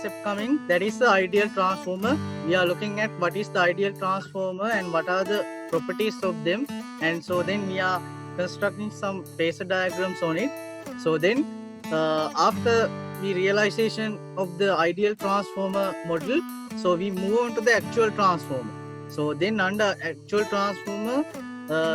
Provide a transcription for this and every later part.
concept coming, that is the ideal transformer. We are looking at what is the ideal transformer and what are the properties of them, and so then we are constructing some phasor diagrams on it. So then after the realization of the ideal transformer model, so we move on to the actual transformer. So then under actual transformer,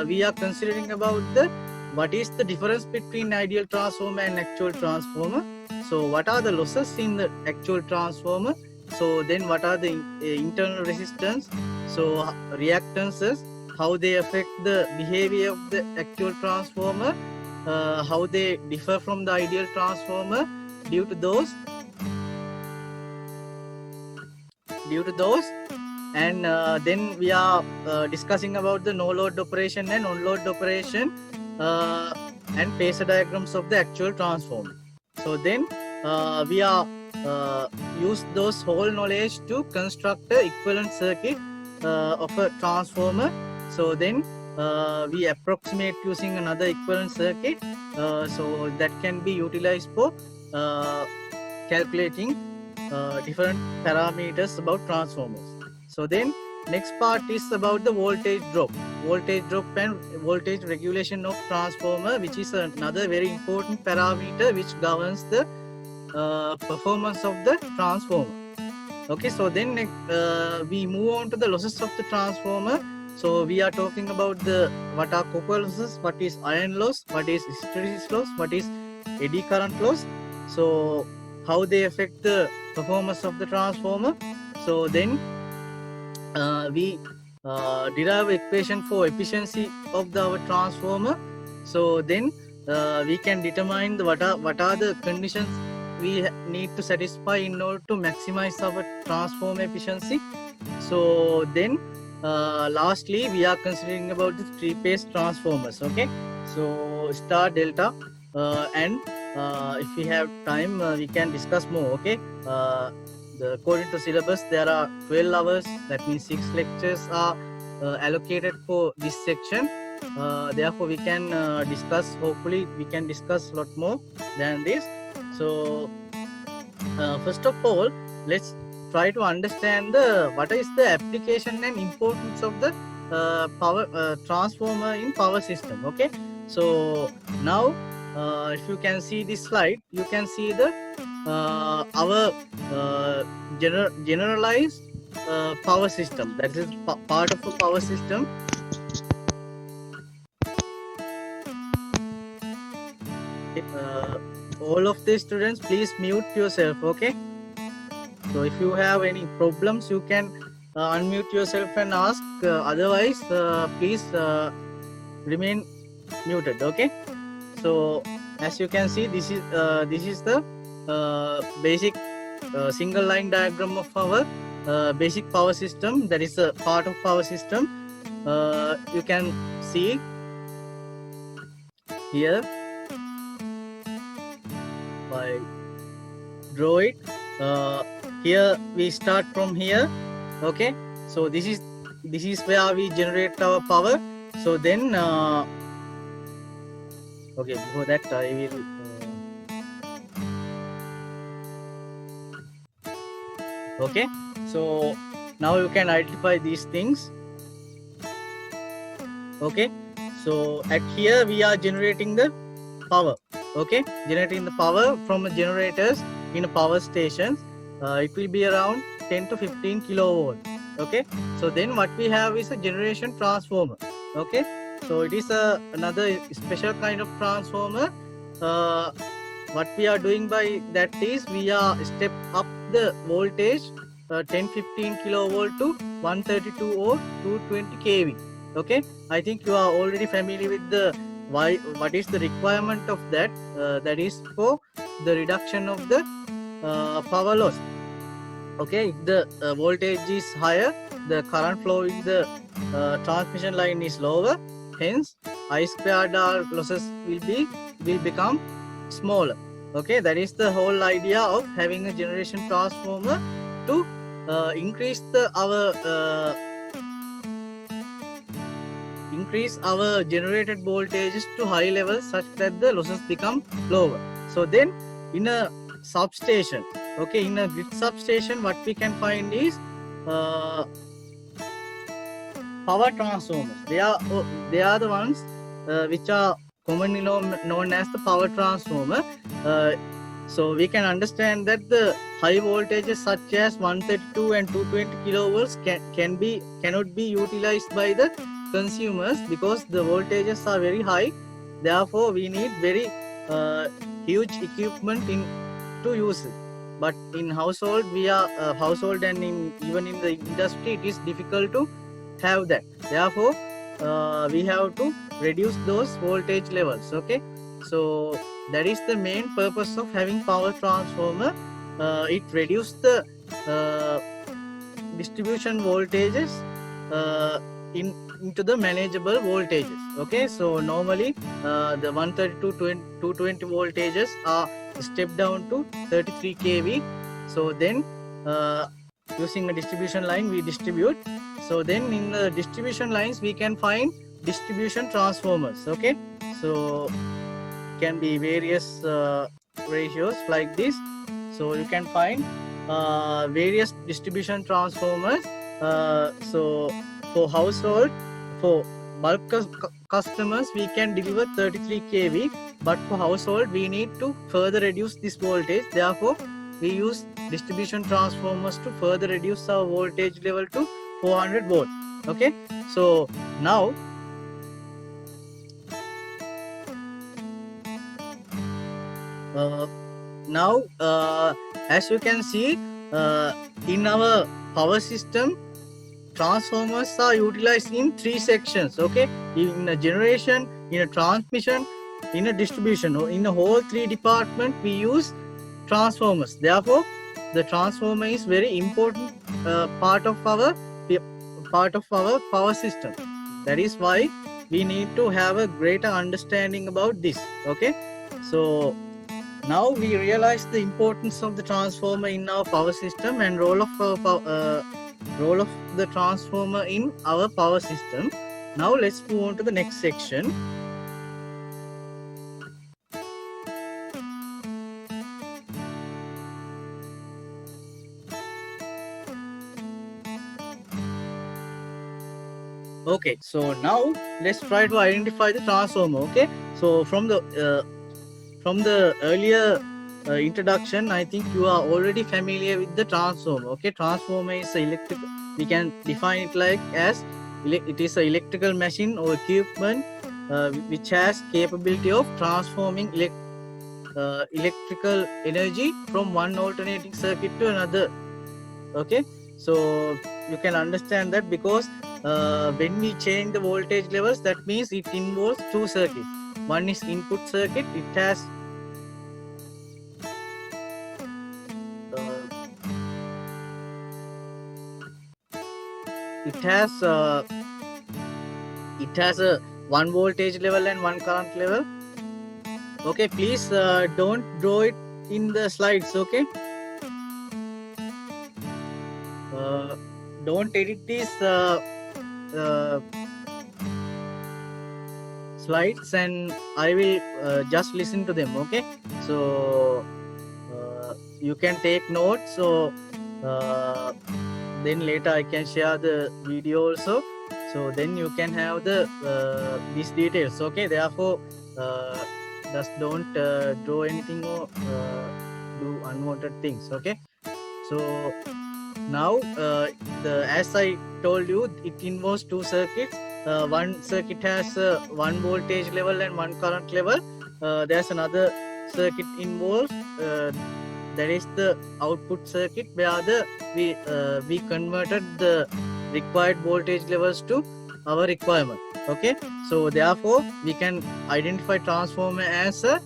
we are considering about the what is the difference between ideal transformer and actual transformer. So what are the losses in the actual transformer? So then what are the internal resistance, so reactances, how they affect the behavior of the actual transformer, how they differ from the ideal transformer due to those, and then we are discussing about the no load operation and on load operation and phasor diagrams of the actual transformer. So then we are use those whole knowledge to construct the equivalent circuit of a transformer. So then we approximate using another equivalent circuit, so that can be utilized for calculating different parameters about transformers. So then next part is about the voltage drop and voltage regulation of transformer, which is another very important parameter which governs the performance of the transformer. Okay, so then we move on to the losses of the transformer. So we are talking about the what are copper losses, what is iron loss, what is hysteresis loss, what is eddy current loss, so how they affect the performance of the transformer. So then we derive equation for efficiency of our transformer. So then we can determine what are the conditions we need to satisfy in order to maximize our transformer efficiency. So then lastly we are considering about the three-phase transformers. Okay, so star, delta, and if we have time we can discuss more. Okay, according to syllabus there are 12 hours, that means 6 lectures are allocated for this section. Therefore we can discuss, hopefully we can discuss a lot more than this. So first of all, let's try to understand what is the application and importance of the power transformer in power system. Okay, so now if you can see this slide, you can see the our generalized power system, that is part of a power system. All of the students, please mute yourself. Okay, so if you have any problems you can unmute yourself and ask, otherwise please remain muted. Okay, so as you can see, this is the basic single line diagram of our basic power system, that is a part of power system. You can see here by draw it. Here we start from here. Okay, so this is where we generate our power. So then okay, before that I will okay, so now you can identify these things. Okay, so at here we are generating the power. Okay, generating the power from the generators in a power station. It will be around 10 to 15 kilovolt. Okay, so then what we have is a generation transformer. Okay, so it is another special kind of transformer. What we are doing by that is we are step up the voltage 10-15 kilovolt to 132 or 220 kV. Okay, I think you are already familiar with the what is the requirement of that. That is for the reduction of the power loss. Okay, if the voltage is higher, the current flow in the transmission line is lower, hence I squared R losses will become smaller. Okay, that is the whole idea of having a generation transformer, to increase our generated voltages to high levels such that the losses become lower. So then in a substation, Okay, in a grid substation, what we can find is power transformers. They are the ones which are commonly known as the power transformer. So we can understand that the high voltages such as 132 and 220 kilovolts cannot be utilized by the consumers because the voltages are very high. Therefore, we need very huge equipment to use it. But in household, household and even in the industry, it is difficult to have that. Therefore, we have to reduce those voltage levels. Okay, so that is the main purpose of having power transformer. It reduces the distribution voltages into the manageable voltages. Okay, so normally the 132 to 220 voltages are stepped down to 33 kV. So then using a distribution line, we distribute. So then in the distribution lines, we can find distribution transformers. Okay, so can be various ratios like this. So you can find various distribution transformers. So for household, for bulk customers, we can deliver 33 kV, but for household, we need to further reduce this voltage. Therefore, we use distribution transformers to further reduce our voltage level to 400 volt. Okay, so now as you can see, in our power system, transformers are utilized in 3 sections. Okay, in a generation, in a transmission, in a distribution. In the whole 3 department, we use transformers. Therefore, the transformer is very important part of our power system. That is why we need to have a greater understanding about this. Okay, so now we realize the importance of the transformer in our power system and role of the transformer in our power system. Now let's move on to the next section. Okay, so now let's try to identify the transformer. Okay, so from the earlier introduction, I think you are already familiar with the transformer. Okay, transformer is electrical. We can define it like as it is an electrical machine or equipment which has capability of transforming electrical energy from one alternating circuit to another. Okay, so you can understand that because when we change the voltage levels, that means it involves 2 circuits. One is input circuit. It has a 1 voltage level and 1 current level. Okay, please don't draw it in the slides. Okay, don't edit these slides, and I will just listen to them. Okay, so you can take notes. So then later I can share the video also. So then you can have the these details. Okay, therefore just don't draw anything or do unwanted things. Okay, so now as I told you, it involves 2 circuits. One circuit has 1 voltage level and 1 current level. There's another circuit involved, that is the output circuit, where we converted the required voltage levels to our requirement. Okay, so therefore we can identify transformer as a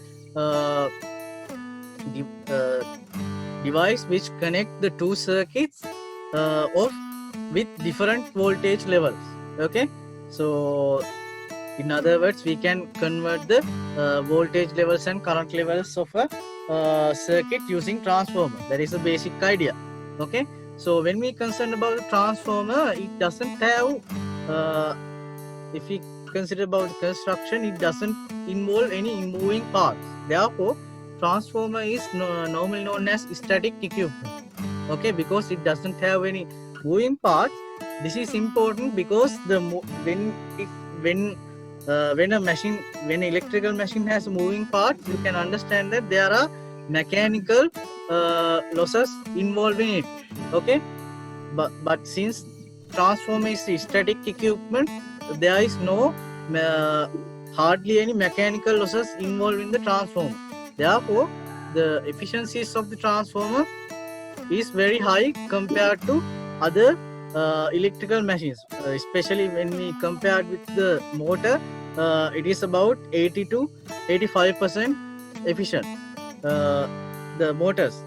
device which connect the 2 circuits with different voltage levels. Okay, so in other words, we can convert the voltage levels and current levels of a circuit using transformer. That is the basic idea. Okay, so when we concern about the transformer, it doesn't have if we consider about the construction, it doesn't involve any moving parts. Therefore, transformer is normally known as static equipment. Okay, because it doesn't have any moving parts. This is important because when an electrical machine has moving parts, you can understand that there are mechanical losses involved in it. Okay, but since transformer is static equipment, there is no hardly any mechanical losses involved in the transformer. Therefore, the efficiencies of the transformer is very high compared to other electrical machines, especially when we compare with the motor. It is about 80 to 85% efficient, the motors.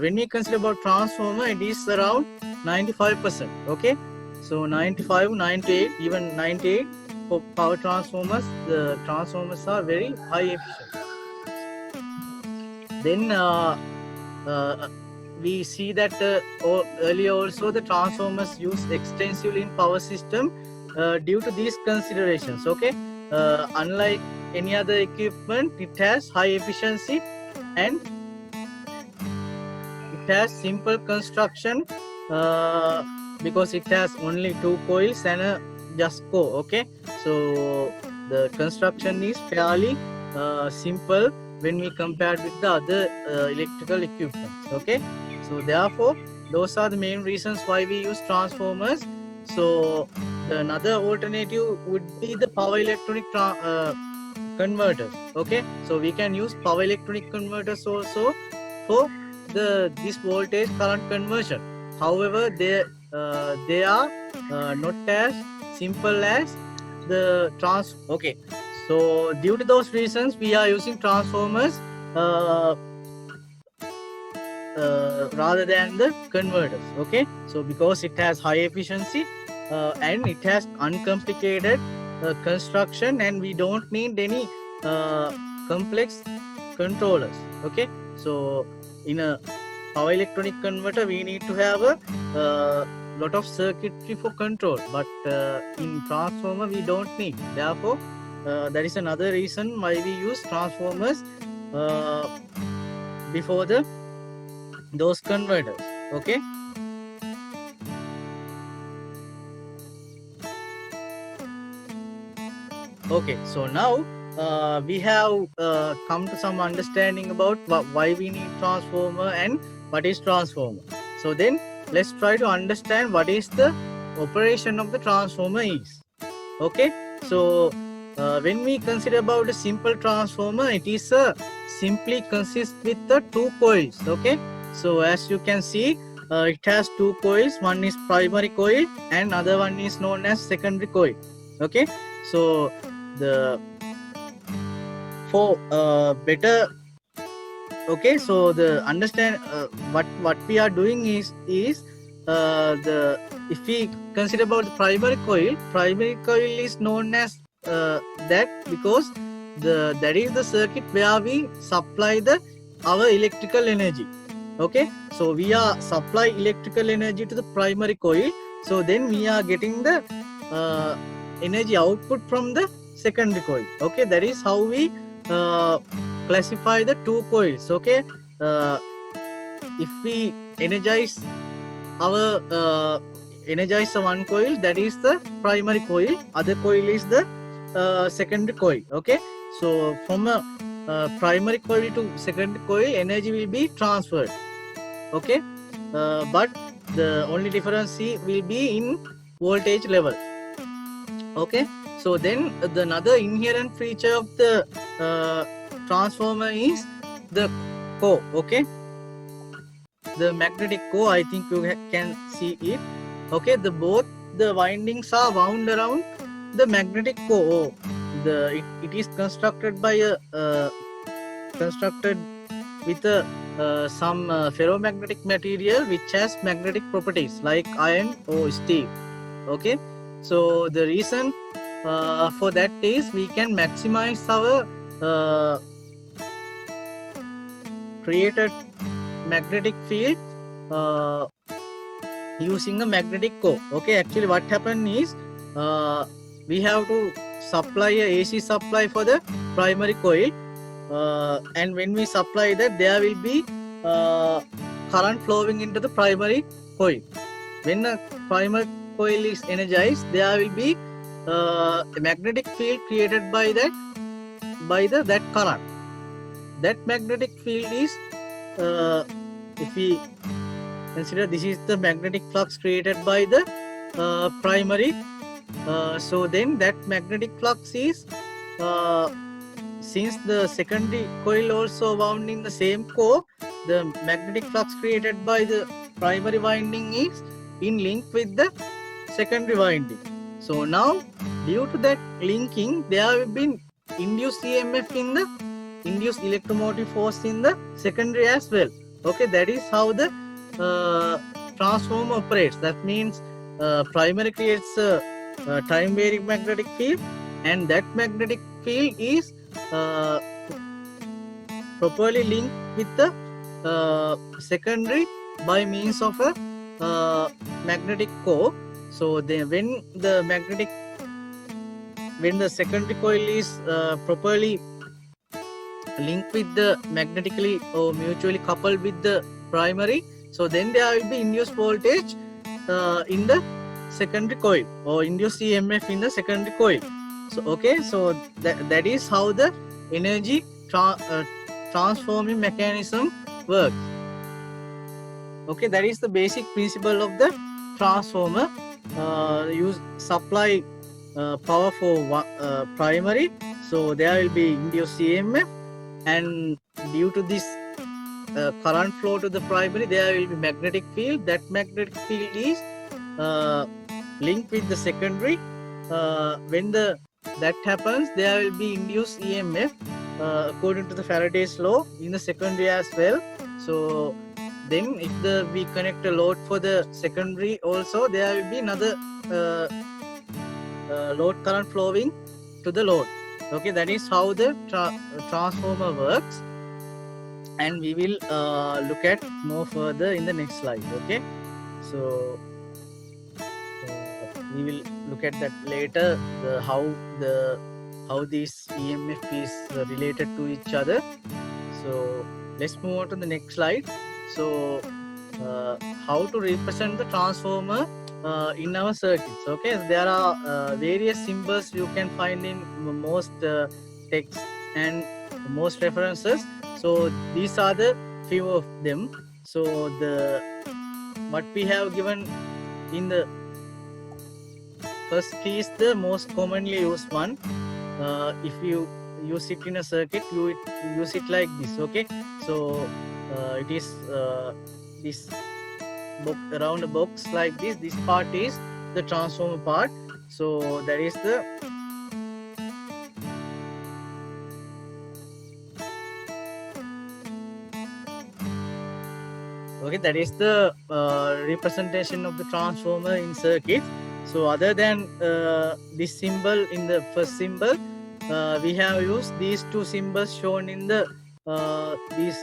When we consider about transformer, it is around 95%. Okay, so 95, 98, even 98 for power transformers. The transformers are very high efficient. Then we see that earlier also the transformers used extensively in power system due to these considerations. Okay, unlike any other equipment, it has high efficiency and it has simple construction because it has only 2 coils and a just core. Okay, so the construction is fairly simple when we compare with the other electrical equipment. Okay, so therefore those are the main reasons why we use transformers. So another alternative would be the power electronic converters. Okay, so we can use power electronic converters also for this voltage current conversion. However, they are not as simple as the okay, so due to those reasons we are using transformers rather than the converters. Okay, so because it has high efficiency and it has uncomplicated construction, and we don't need any complex controllers. Okay, so in a power electronic converter we need to have a lot of circuitry for control, but in transformer we don't need. Therefore that is another reason why we use transformers before those converters. Okay, okay, so now we have come to some understanding about why we need transformer and what is transformer. So then let's try to understand what is the operation of the transformer is. Okay, so when we consider about a simple transformer, it is simply consists with the 2 coils. Okay, so as you can see, it has 2 coils. One is primary coil and other one is known as secondary coil. Okay, so for better, okay, so the understand what we are doing is if we consider about the primary coil is known as that because that is the circuit where we supply our electrical energy. Okay, so we are supply electrical energy to the primary coil, so then we are getting the energy output from the secondary coil. Okay, that is how we classify the 2 coils. Okay, if we energize one coil, that is the primary coil, other coil is the secondary coil. Okay, so from a primary coil to secondary coil, energy will be transferred. Okay, but the only difference will be in voltage level. Okay, so then another inherent feature of the transformer is the core. Okay, the magnetic core, I think you can see it. Okay, both the windings are wound around the magnetic core. It is constructed by constructed with some ferromagnetic material which has magnetic properties like iron or steel. Okay, so the reason for that is we can maximize our created magnetic field using a magnetic core. Okay, actually what happened is we have to supply a AC supply for the primary coil, and when we supply that, there will be current flowing into the primary coil. When a primary coil is energized, there will be a magnetic field created by that current. That magnetic field is, if we consider, this is the magnetic flux created by the primary. So then that magnetic flux is, since the secondary coil also wound in the same core, the magnetic flux created by the primary winding is in link with the secondary winding. So now, due to that linking, there will be induced EMF in the induced electromotive force in the secondary as well. Okay, that is how the transformer operates. That means primary creates a time varying magnetic field, and that magnetic field is properly linked with the secondary by means of a magnetic core. So when the secondary coil is properly linked with the magnetically or mutually coupled with the primary, so then there will be induced voltage in the secondary coil, or induced EMF in the secondary coil. So okay, so that is how the energy transforming mechanism works. Okay, that is the basic principle of the transformer. Use supply power for primary, so there will be induced EMF, and due to this current flow to the primary, there will be magnetic field. That magnetic field is linked with the secondary. When that happens, there will be induced EMF according to the Faraday's law in the secondary as well. So then if we connect a load for the secondary also, there will be another load current flowing to the load. Okay, that is how the transformer works, and we will look at more further in the next slide. Okay, so we will look at that later, how this EMF is related to each other. So let's move on to the next slide. So how to represent the transformer in our circuits. Okay, there are various symbols you can find in most texts and most references. So these are the few of them. So what we have given in the first is the most commonly used one. If you use it in a circuit, you use it like this. Okay, so it is this box, around a box like this. This part is the transformer part. So that is the representation of the transformer in circuit. So other than this symbol in the first symbol, we have used these two symbols shown in the these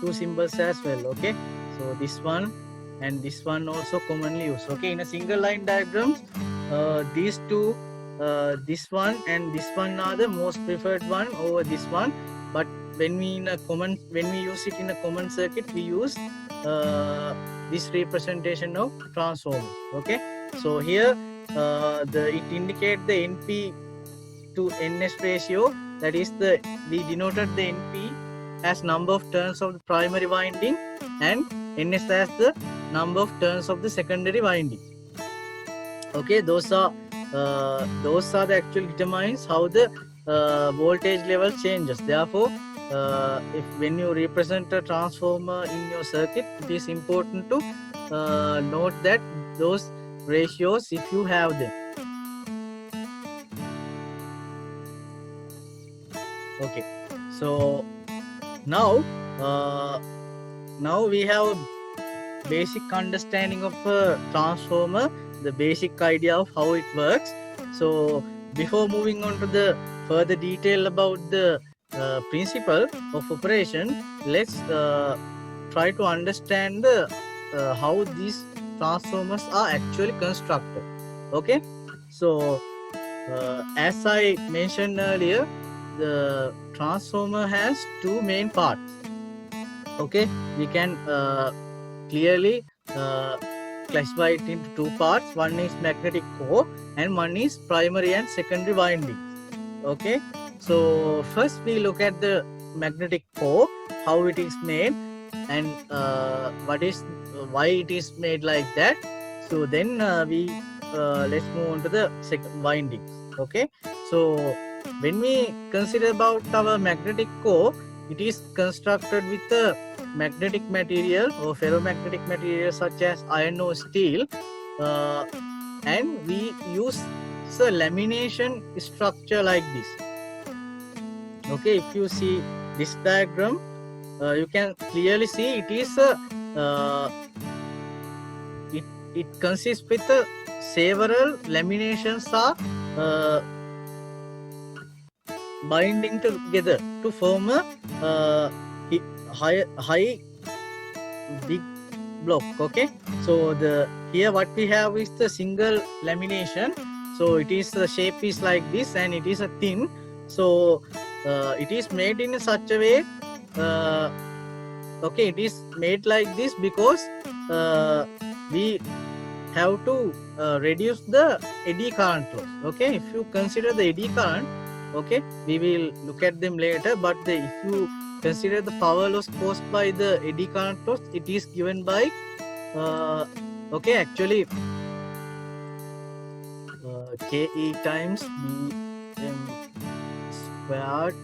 two symbols as well. Okay, so this one and this one also commonly used. Okay, in a single line diagrams, these two, this one and this one are the most preferred one over this one. But when we use it in a common circuit, we use this representation of transformers. Okay, so here it indicates the NP to NS ratio. That is we denoted the NP as number of turns of the primary winding, and NS as the number of turns of the secondary winding. Okay, those are the actual determines how the voltage level changes. Therefore, when you represent a transformer in your circuit, it is important to note that those ratios if you have them. Okay, so now we have basic understanding of a transformer, the basic idea of how it works. So before moving on to the further detail about the principle of operation, let's try to understand how these transformers are actually constructed. Okay, so as I mentioned earlier, the transformer has two main parts. Okay, we can clearly classify it into two parts. One is magnetic core and one is primary and secondary windings. Okay, so first we look at the magnetic core, how it is made, and why it is made like that. So then let's move on to the second windings. Okay, so when we consider about our magnetic core, it is constructed with a magnetic material or ferromagnetic material such as iron or steel, and we use a lamination structure like this. Okay, if you see this diagram, you can clearly see it is it consists with several laminations are binding together to form a high big block. Okay, so here what we have is the single lamination. So it is the shape is like this and it is a thin. So it is made in such a way. Okay, it is made like this because we have to reduce the eddy current loss. Okay, if you consider the eddy current, okay, we will look at them later, but if you consider the power loss caused by the eddy current loss, it is given by okay, actually Ke times Bm squared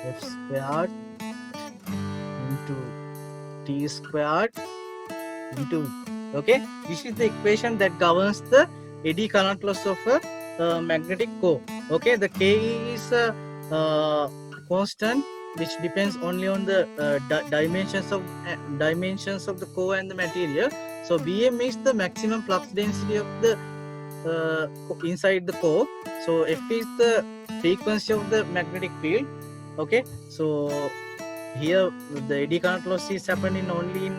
F squared into T squared into, okay, this is the equation that governs the eddy current loss of a magnetic core. Okay, the Ke is a constant which depends only on the dimensions of the core and the material. So Bm is the maximum flux density of the inside the core. So F is the frequency of the magnetic field. Okay, so here the eddy current loss is happening only in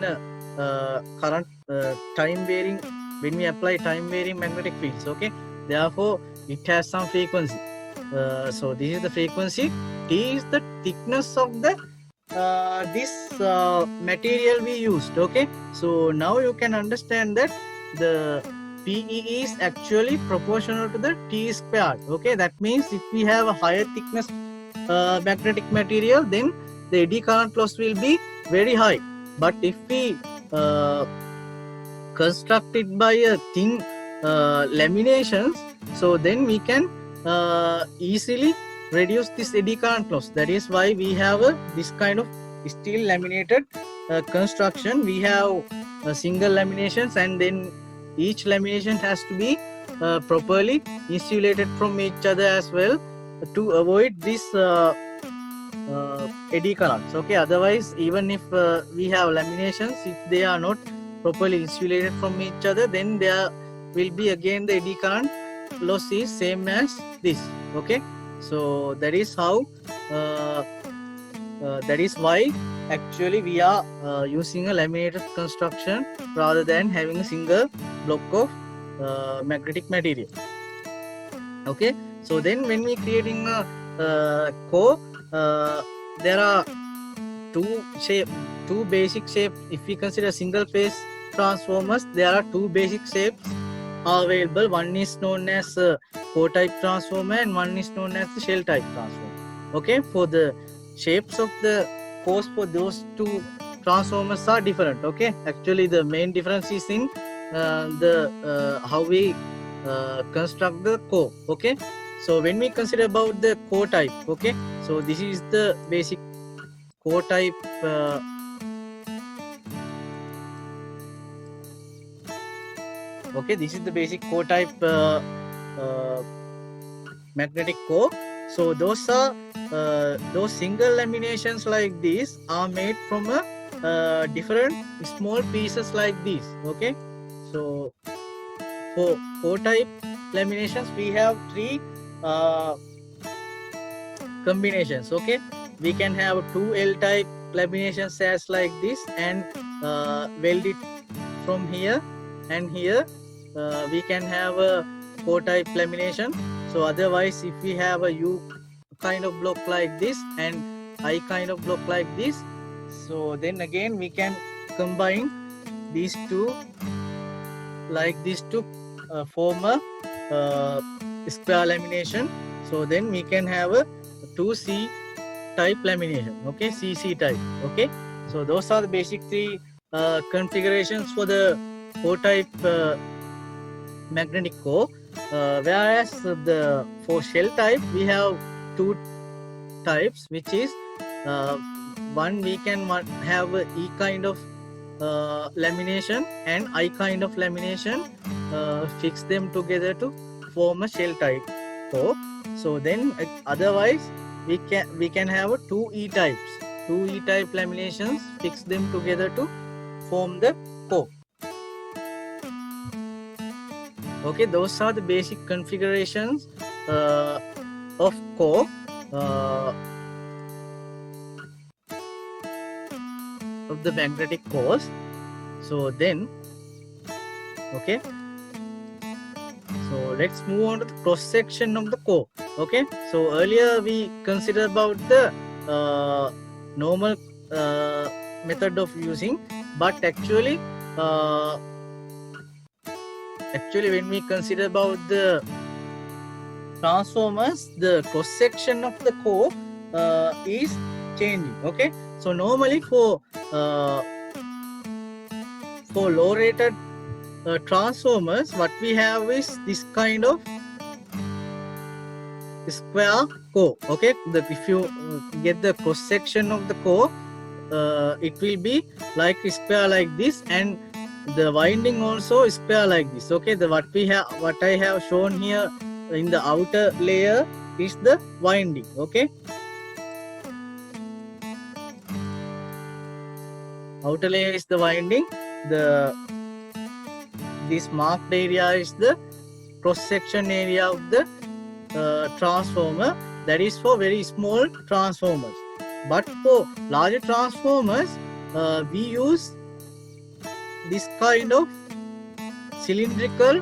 current time varying, when we apply time varying magnetic fields. Okay, therefore it has some frequency. So this is the frequency. T is the thickness of the this material we used. Okay, so now you can understand that the PE is actually proportional to the T squared. Okay, that means if we have a higher thickness magnetic material, then the eddy current loss will be very high. But if we construct it by a thin laminations, so then we can easily reduce this eddy current loss. That is why we have this kind of steel laminated construction. We have single laminations, and then each lamination has to be properly insulated from each other as well to avoid this eddy currents. Okay, otherwise even if we have laminations, if they are not properly insulated from each other, then there will be again the eddy current loss is same as this. Okay, so that is how that is why actually we are using a laminated construction rather than having a single block of magnetic material. Okay, so then when we creating a core, there are two basic shapes. If we consider single phase transformers, there are two basic shapes available. One is known as core type transformer and one is known as the shell type transformer. Okay, for the shapes of the cores for those two transformers are different. Okay, actually the main difference is in the how we construct the core. Okay, so when we consider about the core type, okay, so this is the basic core type okay, this is the basic core type magnetic core. So those are those single laminations like this are made from a different small pieces like this. Okay, so for core type laminations we have three combinations. Okay, we can have two L type laminations as like this and weld it from here and here. We can have a core type lamination. So otherwise if we have a U kind of block like this and I kind of block like this. So then again we can combine these two like this to form a square lamination. So then we can have a 2C type lamination, okay, CC type, okay. So those are the basic three configurations for the core type magnetic core. Whereas for shell type we have two types, which is one we can have a E kind of lamination and I kind of lamination, fix them together to form a shell type core. So then otherwise we can have a 2E types, 2E type laminations, fix them together to form the core. Okay, those are the basic configurations of core of the magnetic cores. So then, okay, so let's move on to the cross section of the core. Okay, so earlier we considered about the normal method of using, but actually when we consider about the transformers, the cross section of the core is changing. Okay, so normally for low rated transformers, what we have is this kind of square core. Okay, if you get the cross section of the core, it will be like a square like this, and the winding also is square like this. Okay, what I have shown here in the outer layer is the winding. Okay, outer layer is the winding. This marked area is the cross section area of the transformer. That is for very small transformers. But for larger transformers, we use this kind of cylindrical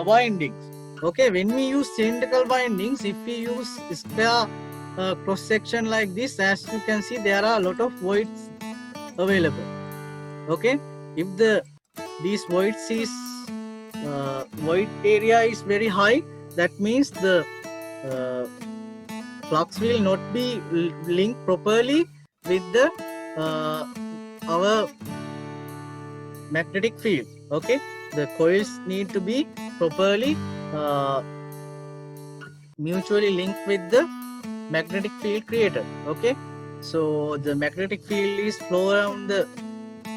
windings. Okay, when we use cylindrical windings, if we use square cross section like this, as you can see, there are a lot of voids available. Okay, if these voids is void area is very high, that means the flux will not be linked properly with the our magnetic field. Okay, the coils need to be properly mutually linked with the magnetic field created. Okay, so the magnetic field is flow around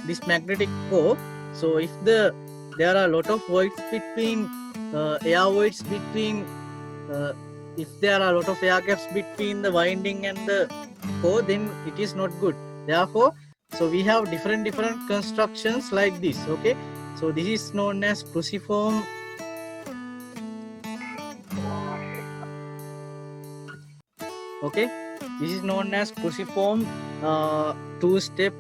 this magnetic core. So if there are a lot of voids between air voids between if there are a lot of air gaps between the winding and the core, then it is not good. Therefore, so we have different constructions like this. Okay, so this is known as cruciform okay, this is known as cruciform two-step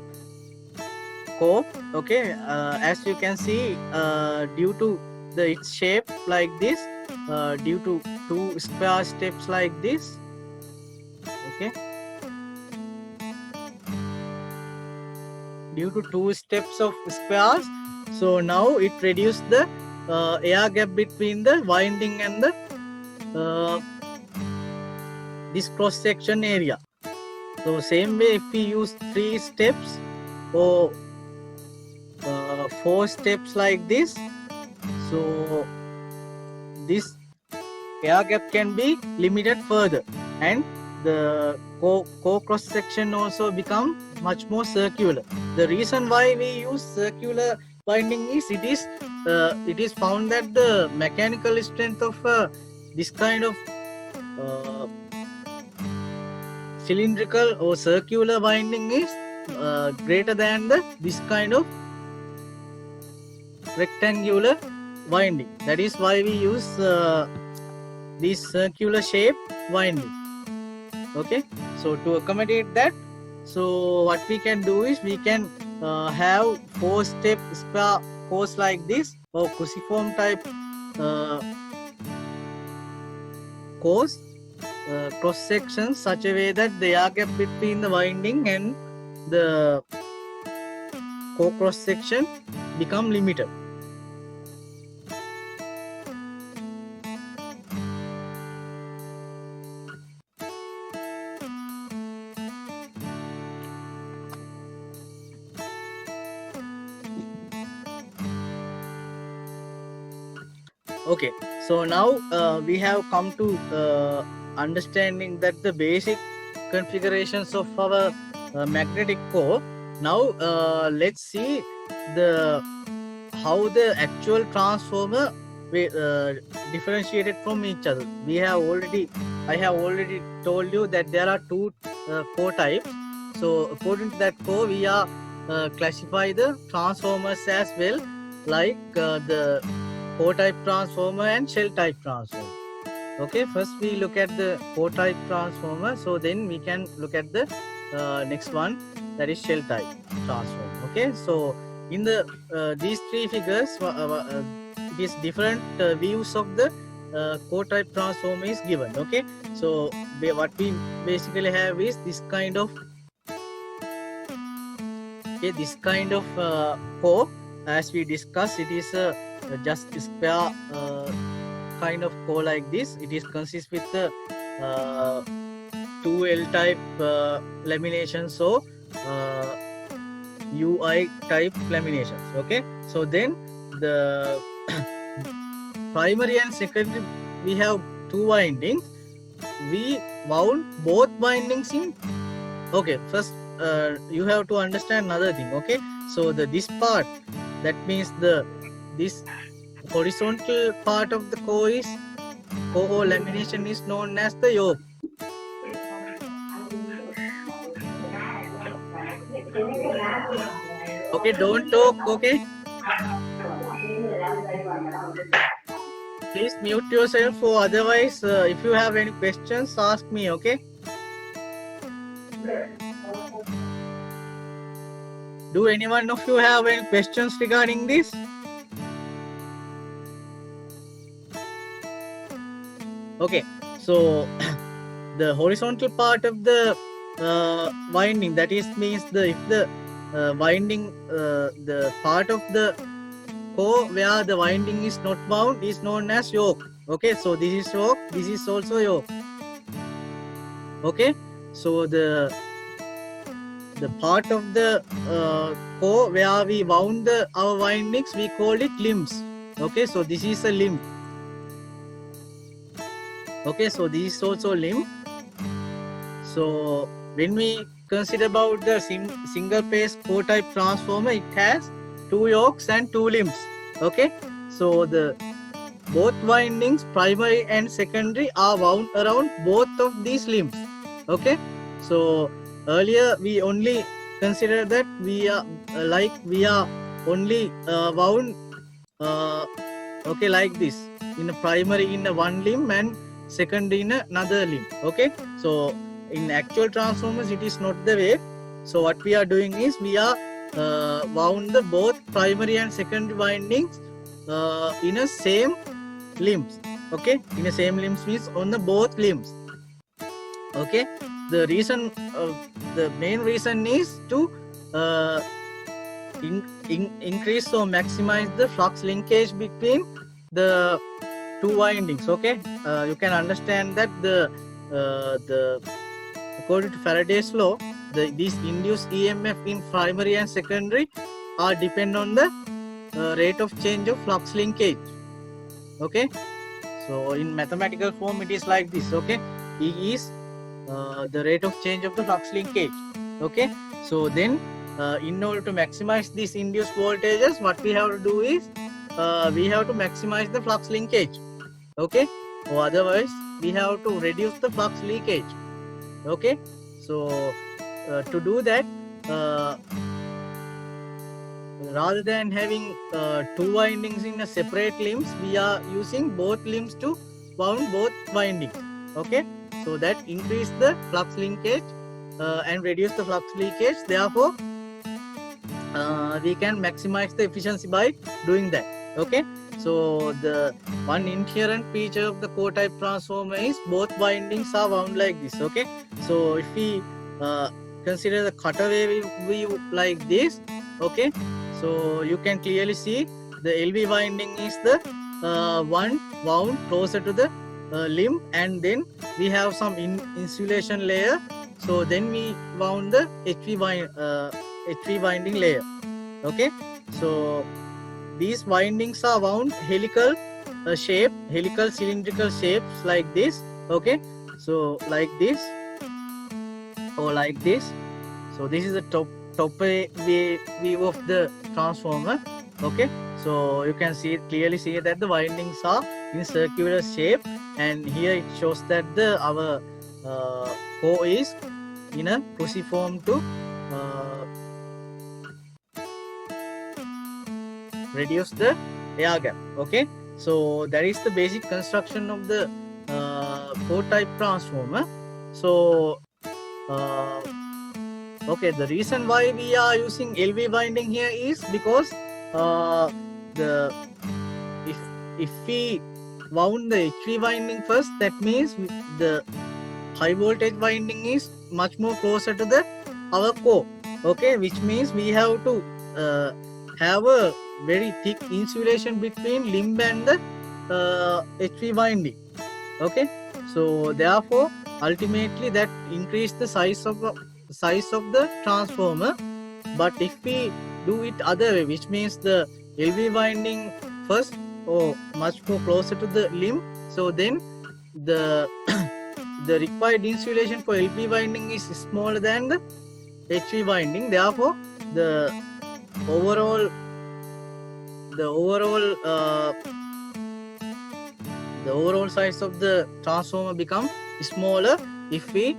core. Okay, as you can see, due to its shape like this, due to two square steps like this. Okay, due to two steps of squares, so now it reduces the air gap between the winding and the this cross section area. So same way, if we use 3 steps or 4 steps like this, so this air gap can be limited further, and the core cross section also become much more circular. The reason why we use circular winding is it is found that the mechanical strength of this kind of cylindrical or circular winding is greater than this kind of rectangular winding. That is why we use this circular shape winding. Okay, so to accommodate that, so what we can do is we can have 4-step square cores like this, or cruciform type cores. cross sections such a way that the air gap between the winding and the core cross section become limited. Okay, so now we have come to understanding that the basic configurations of our magnetic core. Now let's see the how the actual transformer differentiated from each other. I have already told you that there are two core types. So according to that core, we are classify the transformers as well, like the core type transformer and shell type transformer. Okay, first we look at the core type transformer, so then we can look at the next one, that is shell type transformer. Okay, so in the these three figures, it is different views of the core type transformer is given. Okay, so what we basically have is this kind of core. As we discussed, it is just a spare kind of core like this. It is consists with the two L type laminations, so UI type laminations. Okay, so then the primary and secondary, we have two windings. We wound both windings in. Okay, first you have to understand another thing. Okay, so this part, that means this horizontal part of the core lamination is known as the yoke. Okay, don't talk. Okay, please mute yourself, or otherwise if you have any questions, ask me. Okay, do anyone of you have any questions regarding this? Okay, so the horizontal part of the winding, that is means if the winding, the part of the core where the winding is not bound is known as yoke. Okay, so this is yoke, this is also yoke. Okay, so the part of the core where we wound our windings, we call it limbs. Okay, so this is a limb. Okay, so this is also limb. So when we consider about the single phase core type transformer, it has two yokes and two limbs. Okay, so the both windings, primary and secondary, are wound around both of these limbs. Okay, so earlier we only consider that we are only wound okay, like this, in a primary in a one limb and secondary in another limb. Okay, so in actual transformers it is not the way. So what we are doing is we are wound the both primary and secondary windings in a same limbs. Okay, in a same limbs means on the both limbs. Okay, the reason, the main reason is to increase or maximize the flux linkage between the two windings. Okay, you can understand that the according to Faraday's law, these induced EMF in primary and secondary are depend on the rate of change of flux linkage. Okay, so in mathematical form it is like this. Okay, E is the rate of change of the flux linkage. Okay, so then in order to maximize these induced voltages, what we have to do is we have to maximize the flux linkage. Okay, or otherwise we have to reduce the flux leakage. Okay, so to do that, rather than having two windings in a separate limbs, we are using both limbs to wound both windings. Okay, so that increase the flux linkage and reduce the flux leakage. Therefore we can maximize the efficiency by doing that. Okay, So the one inherent feature of the core-type transformer is both windings are wound like this. Okay. So if we consider the cutaway view like this, okay. So you can clearly see the LV winding is the one wound closer to the limb, and then we have some insulation layer. So then we wound the HV winding layer. Okay. So these windings are wound helical helical cylindrical shapes like this. Okay. So like this or like this. So this is the top view of the transformer. Okay. So you can clearly see that the windings are in circular shape, and here it shows that our core is in a cruciform to reduce the air gap. Okay. So that is the basic construction of the core type transformer. So okay, the reason why we are using LV winding here is because if we wound the HV winding first, that means the high voltage winding is much more closer to our core. Okay, which means we have to have a very thick insulation between limb and the HV winding. Okay, so therefore ultimately that increase the size of the transformer. But if we do it other way, which means the LV winding first or much more closer to the limb, so then the the required insulation for LV winding is smaller than the HV winding. Therefore the overall size of the transformer become smaller if we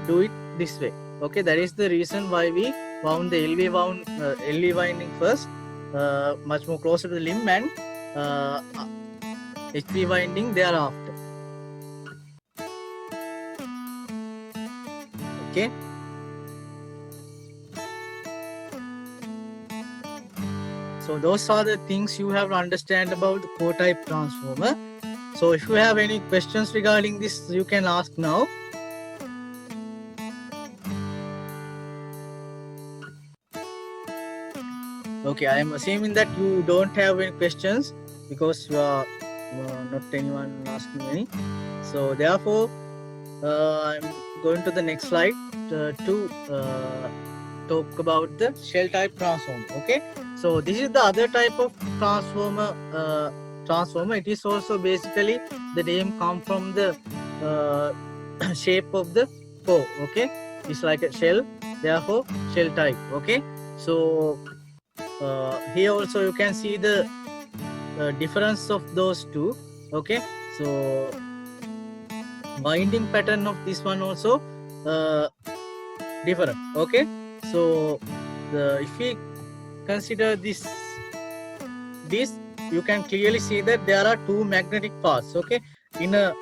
do it this way. Okay, that is the reason why we wound the LV winding first, much more closer to the limb, and HV winding thereafter. Okay. So those are the things you have to understand about the core type transformer. So if you have any questions regarding this, you can ask now. Okay, I am assuming that you don't have any questions because you are not anyone asking any. So therefore, I'm going to the next slide to talk about the shell type transformer. Okay, so this is the other type of transformer. It is also basically the name come from the shape of the core. Okay, it's like a shell, therefore shell type. Okay, so here also you can see the difference of those two. Okay, so winding pattern of this one also different. Okay, so if we consider this, you can clearly see that there are two magnetic parts. Okay, in a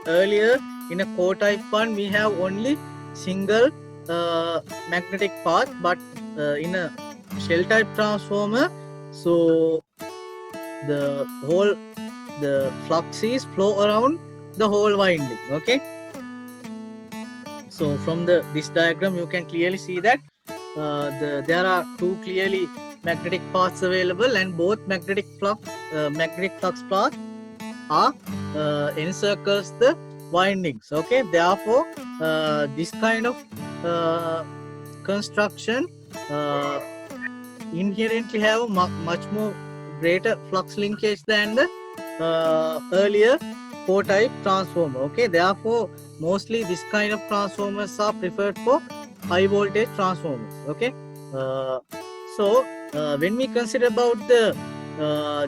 core type one we have only single magnetic part, but in a shell type transformer, so the flux is flow around the whole winding. Okay, so from this diagram you can clearly see that there are two clearly magnetic paths available, and both magnetic flux paths are encircles the windings. Okay, therefore this kind of construction inherently have much more greater flux linkage than the earlier core type transformer. Okay, therefore mostly this kind of transformers are preferred for high voltage transformers. Okay, so when we consider about the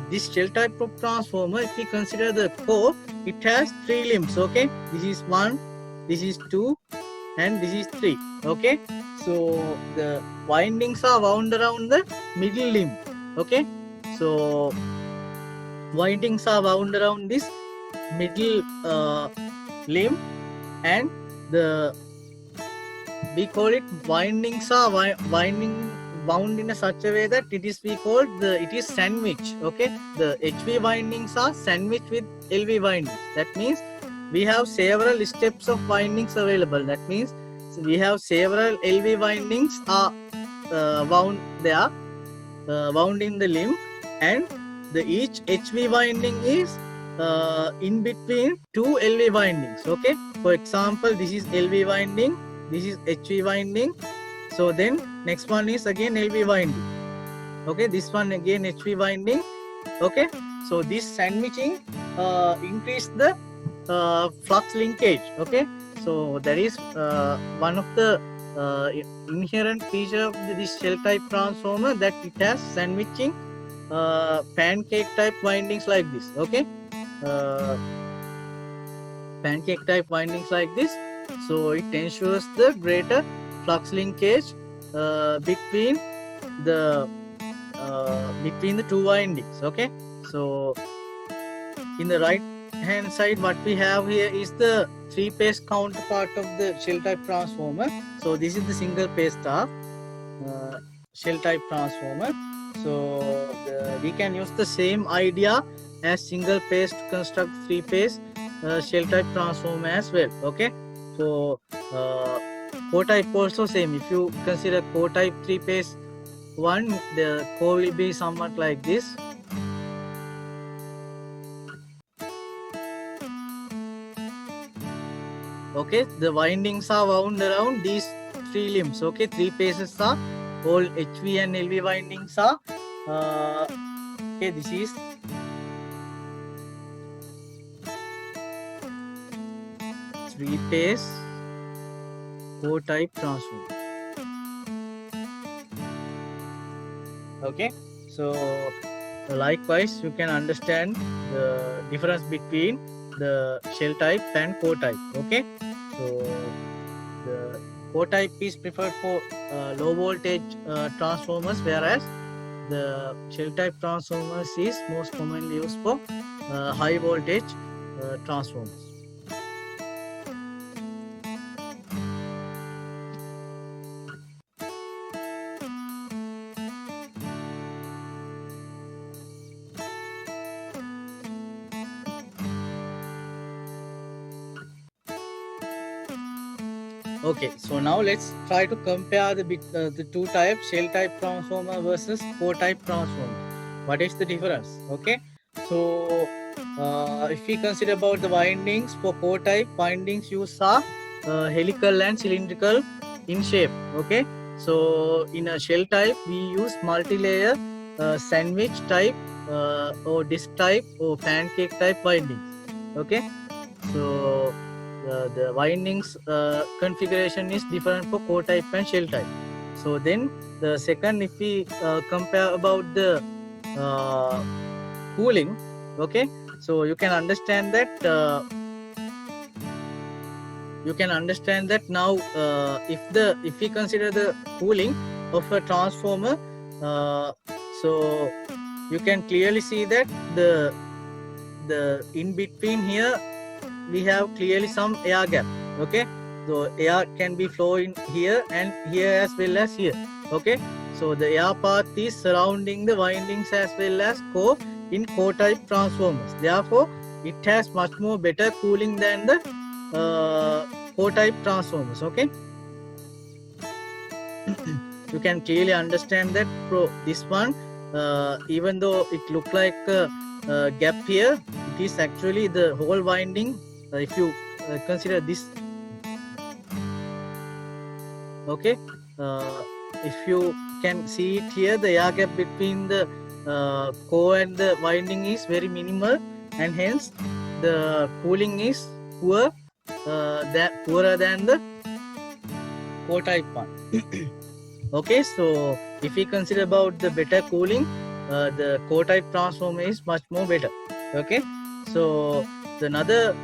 this shell type of transformer, if we consider the core, it has three limbs. Okay, this is 1, this is 2, and this is 3. Okay, so the windings are wound around the middle limb. Okay, so windings are wound around this middle limb, and we call it windings are wound in a such a way that it is it is sandwich. Okay, the HV windings are sandwiched with LV windings. That means we have several steps of windings available. That means we have several LV windings are wound there, wound in the limb, and each HV winding is in between two LV windings. Okay, for example, this is LV winding, this is HV winding. So then next one is again LV winding. Okay, this one again HV winding. Okay, so this sandwiching increase the flux linkage. Okay, so that is one of the inherent feature of this shell type transformer, that it has sandwiching pancake type windings like this. Okay, pancake type windings like this. So it ensures the greater flux linkage between the two windings. Okay, so in the right hand side, what we have here is the 3-phase counterpart of the shell type transformer. So this is the single phase star shell type transformer. So we can use the same idea as single phase to construct 3-phase shell type transformer as well. Okay, so core type also same. If you consider core type 3-phase one, the core will be somewhat like this. Okay, the windings are wound around these 3 limbs. Okay, 3 phases are all HV and LV windings are okay, this is three-phase core type transformer. Okay, so likewise you can understand the difference between the shell type and core type. Okay, so the core type is preferred for low voltage transformers, whereas the shell type transformers is most commonly used for high voltage transformers. Okay, so now let's try to compare the two types, shell type transformer versus core type transformer. What is the difference? Okay, so if we consider about the windings, for core type, windings used are helical and cylindrical in shape. Okay, so in a shell type, we use multi-layer sandwich type or disc type or pancake type windings. Okay, so the windings configuration is different for core type and shell type. So then the second, if we compare about the cooling, okay, so you can understand that now if we consider the cooling of a transformer, so you can clearly see that the in between here we have clearly some air gap. Okay, so air can be flowing here and here as well as here. Okay, so the air path is surrounding the windings as well as core in core type transformers. Therefore it has much more better cooling than the core type transformers. Okay, you can clearly understand that this one, even though it look like a gap here, it is actually the whole winding. If you consider this, okay, if you can see it here, the air gap between the core and the winding is very minimal, and hence the cooling is poorer than the core type one. Okay, so if we consider about the better cooling, the core type transformer is much more better. Okay, so another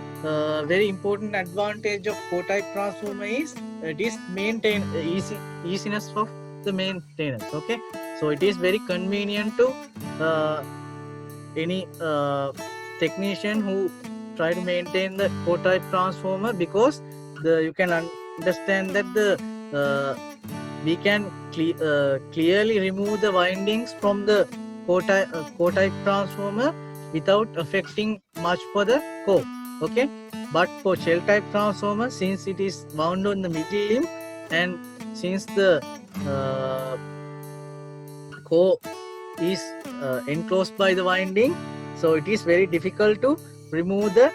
very important advantage of core type transformer is it is easiness of the maintenance. Okay, so it is very convenient to any technician who try to maintain the core type transformer, because you can understand that we can clearly remove the windings from the core type transformer without affecting much for the core. Okay, but for shell type transformer, since it is wound on the middle limb and since the core is enclosed by the winding, so it is very difficult to remove the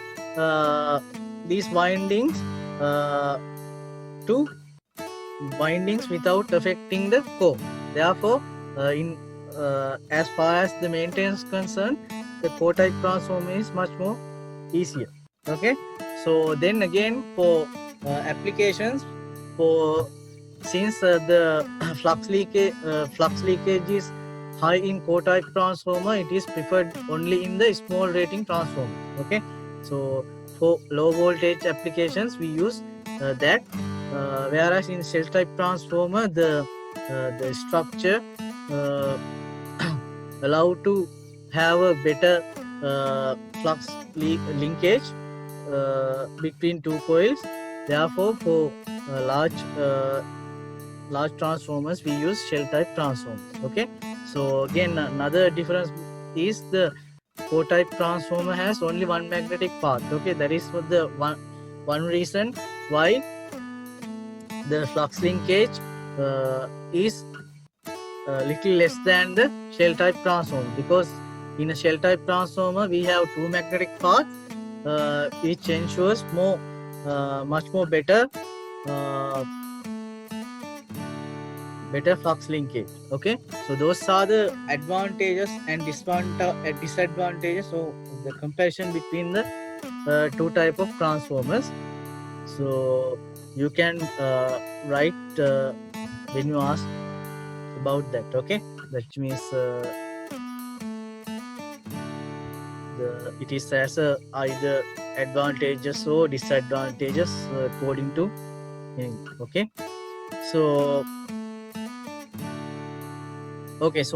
these windings to windings without affecting the core. Therefore, as far as the maintenance is concerned, the core type transformer is much more easier. Okay, so then again for applications, for since the flux leakage is high in core type transformer, it is preferred only in the small rating transformer. Okay, so for low voltage applications we use that, whereas in shell type transformer the structure allowed to have a better flux linkage between two coils. Therefore, for large transformers we use shell type transformers. Okay, so again another difference is the core type transformer has only one magnetic path. Okay, that is for the one reason why the flux linkage is little less than the shell type transformer, because in a shell type transformer we have two magnetic paths, which ensures much more better flux linkage. Okay, so those are the advantages and disadvantages of the comparison between the two type of transformers. So you can write when you ask about that. Okay, that means it is as either advantages or disadvantages according to meaning. Okay, so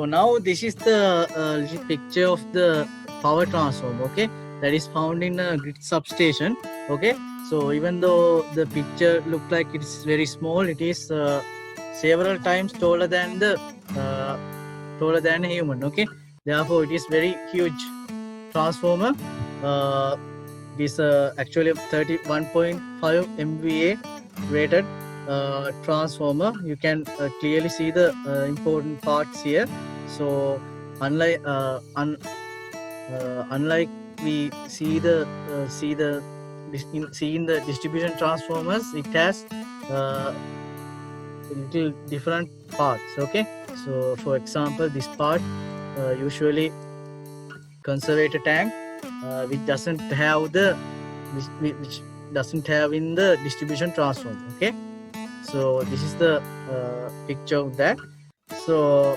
now this is the little picture of the power transformer. Okay, that is found in a grid substation. Okay, so even though the picture look like it's very small, it is several times taller than a human. Okay, therefore it is very huge transformer. It is actually 31.5 MVA rated transformer. You can clearly see the important parts here. So unlike we see in the distribution transformers, it has little different parts. Okay, so for example, this part usually conservator tank, which doesn't have in the distribution transformer. Okay, so this is the picture of that. So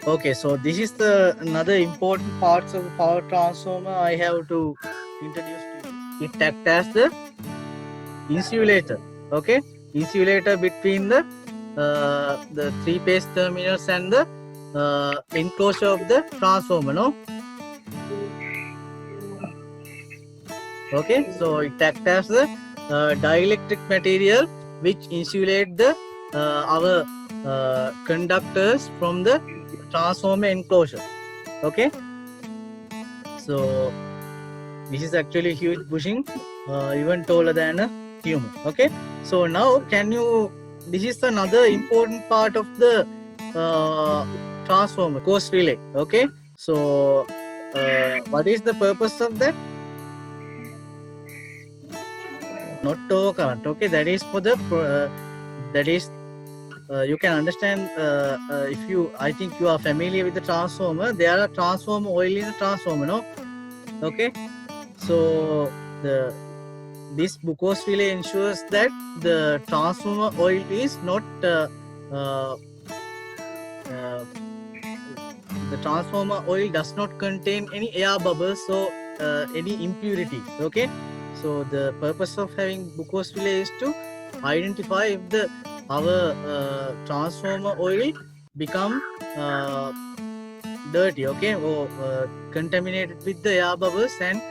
okay, so this is the another important parts of the power transformer I have to introduce to you. It acts as the insulator. Okay, insulator between the three-phase terminals and the enclosure of the transformer. No. Okay, so it acts as the dielectric material which insulate the our conductors from the transformer enclosure. Okay, so this is actually huge bushing, even taller than a human. Okay, so now this is another important part of the transformer, course relay. Okay, so what is the purpose of that? Not torque current. Okay, that is for the you can understand if I think you are familiar with the transformer. There are transformer oil in the transformer, no? Okay, so this Bucos relay ensures that the transformer oil is not the transformer oil does not contain any air bubbles or any impurities. Okay, so the purpose of having Bucos relay is to identify if our transformer oil become dirty, okay, or contaminated with the air bubbles and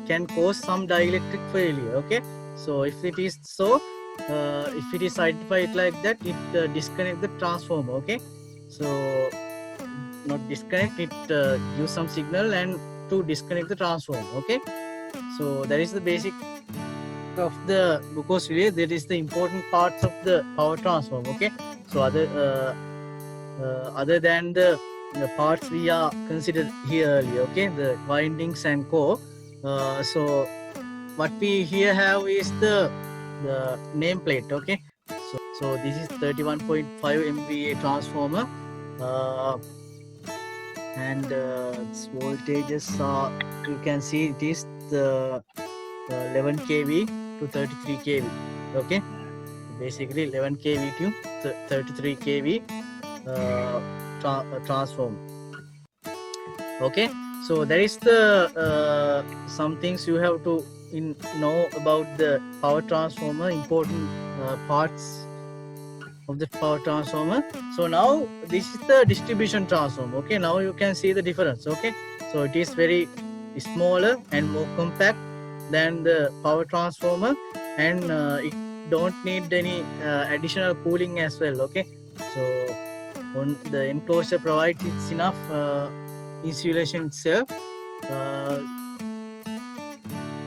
can cause some dielectric failure. Okay, So if it is so, if it is identified like that, it disconnect the transformer. Okay, so not disconnect, it gives some signal and to disconnect the transformer. Okay, so that is the basic of the glucose relay. That is the important parts of the power transformer. Okay, so other than the parts we are considered here earlier, okay, the windings and core. So what we here have is the nameplate. Okay, so this is 31.5 MVA transformer, and its voltages are, you can see it is the 11 kV to 33 kV. Okay, basically 11 kV to 33 kV transform. Okay, so there is the some things you have to know about the power transformer, important parts of the power transformer. So now this is the distribution transformer. Okay, now you can see the difference. Okay, so it is very smaller and more compact than the power transformer, and it don't need any additional cooling as well. Okay, so on the enclosure provides enough insulation itself.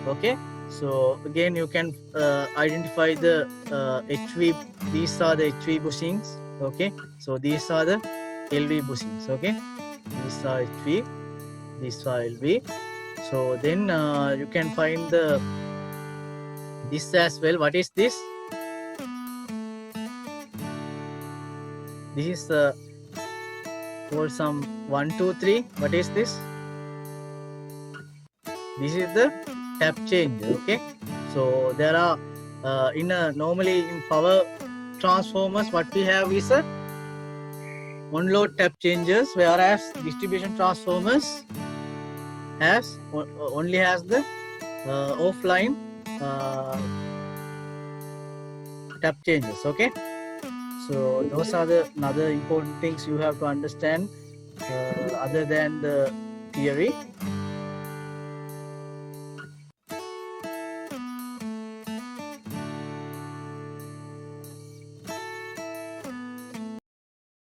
Okay, so again you can identify the HV. These are the HV bushings. Okay, so these are the LV bushings. Okay, these are HV, these are LV. So then you can find the this as well. What is this? This is for some 1, 2, 3. What is this? This is the tap changer. Okay, so there are normally in power transformers what we have is a on load tap changers, whereas distribution transformers has only has the offline tap changers. Okay, so those are the important things you have to understand other than the theory.